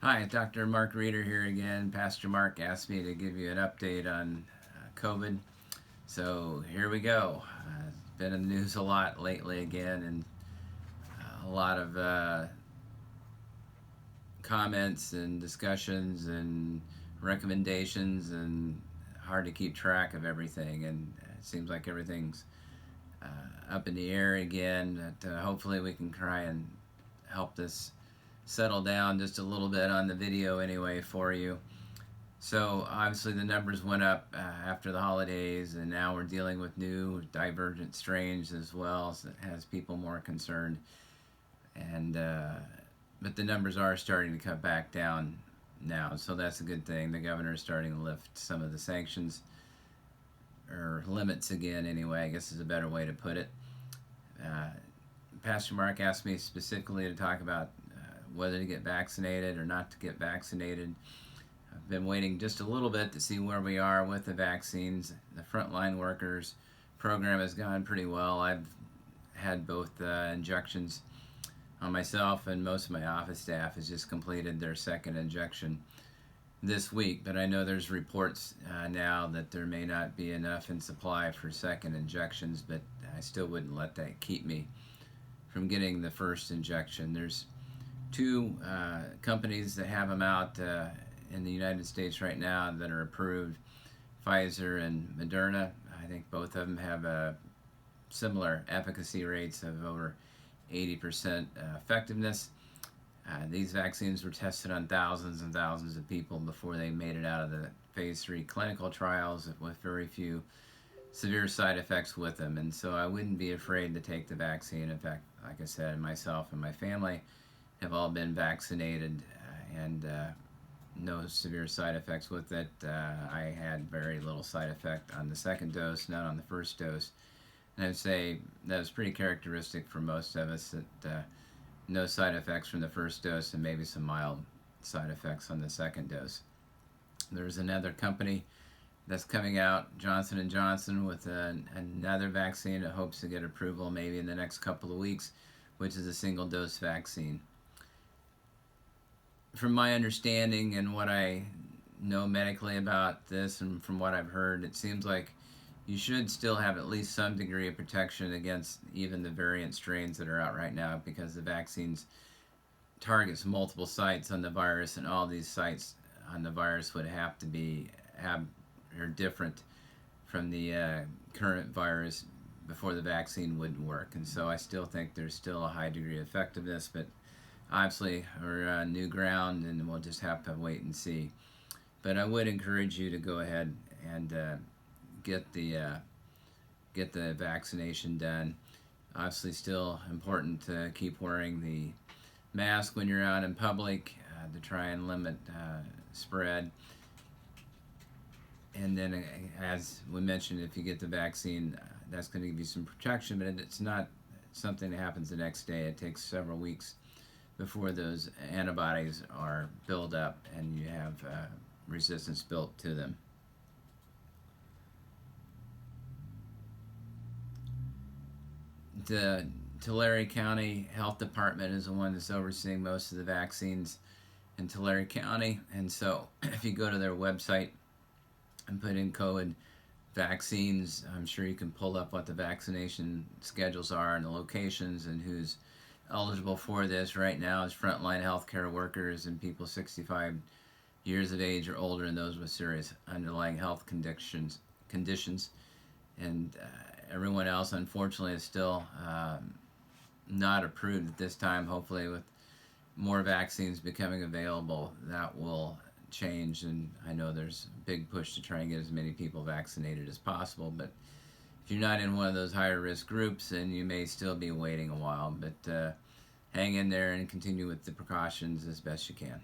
Hi, Dr. Mark Reeder here again. Pastor Mark asked me to give you an update on COVID. So here we go. Been in the news a lot lately again, and a lot of comments and discussions and recommendations, and hard to keep track of everything. And it seems like everything's up in the air again. But hopefully, we can try and help this settle down just a little bit on the video anyway for you. So obviously the numbers went up after the holidays, and now we're dealing with new divergent strains as well, so it has people more concerned. And but the numbers are starting to cut back down now, so that's a good thing. The governor is starting to lift some of the sanctions, or limits again anyway, I guess is a better way to put it. Uh, Pastor Mark asked me specifically to talk about whether to get vaccinated or not to get vaccinated. I've been waiting just a little bit to see where we are with the vaccines. The frontline workers program has gone pretty well. I've had both injections on myself, and most of my office staff has just completed their second injection this week. But I know there's reports now that there may not be enough in supply for second injections, but I still wouldn't let that keep me from getting the first injection. There's two companies that have them out in the United States right now that are approved, Pfizer and Moderna. I think both of them have similar efficacy rates of over 80% effectiveness. These vaccines were tested on thousands and thousands of people before they made it out of the phase 3 clinical trials, with very few severe side effects with them. And so I wouldn't be afraid to take the vaccine. In fact, like I said, myself and my family have all been vaccinated, and no severe side effects with it. I had very little side effect on the second dose, not on the first dose. And I'd say that was pretty characteristic for most of us, that no side effects from the first dose and maybe some mild side effects on the second dose. There's another company that's coming out, Johnson & Johnson, with another vaccine that hopes to get approval maybe in the next couple of weeks, which is a single-dose vaccine. From my understanding and what I know medically about this, and from what I've heard, it seems like you should still have at least some degree of protection against even the variant strains that are out right now, because the vaccines targets multiple sites on the virus, and all these sites on the virus would have to be are different from the current virus before the vaccine wouldn't work. And so I still think there's still a high degree of effectiveness, but obviously we're on new ground, and we'll just have to wait and see. But I would encourage you to go ahead and get the vaccination done. Obviously, still important to keep wearing the mask when you're out in public to try and limit spread. And then, as we mentioned, if you get the vaccine, that's going to give you some protection, but it's not something that happens the next day. It takes several weeks before those antibodies are built up and you have resistance built to them. The Tulare County Health Department is the one that's overseeing most of the vaccines in Tulare County, and so if you go to their website and put in code vaccines, I'm sure you can pull up what the vaccination schedules are and the locations and who's eligible for this. Right now is frontline healthcare workers and people 65 years of age or older, and those with serious underlying health conditions. And everyone else, unfortunately, is still not approved at this time. Hopefully, with more vaccines becoming available, that will change, and I know there's a big push to try and get as many people vaccinated as possible. But if you're not in one of those higher risk groups, then you may still be waiting a while. But hang in there and continue with the precautions as best you can.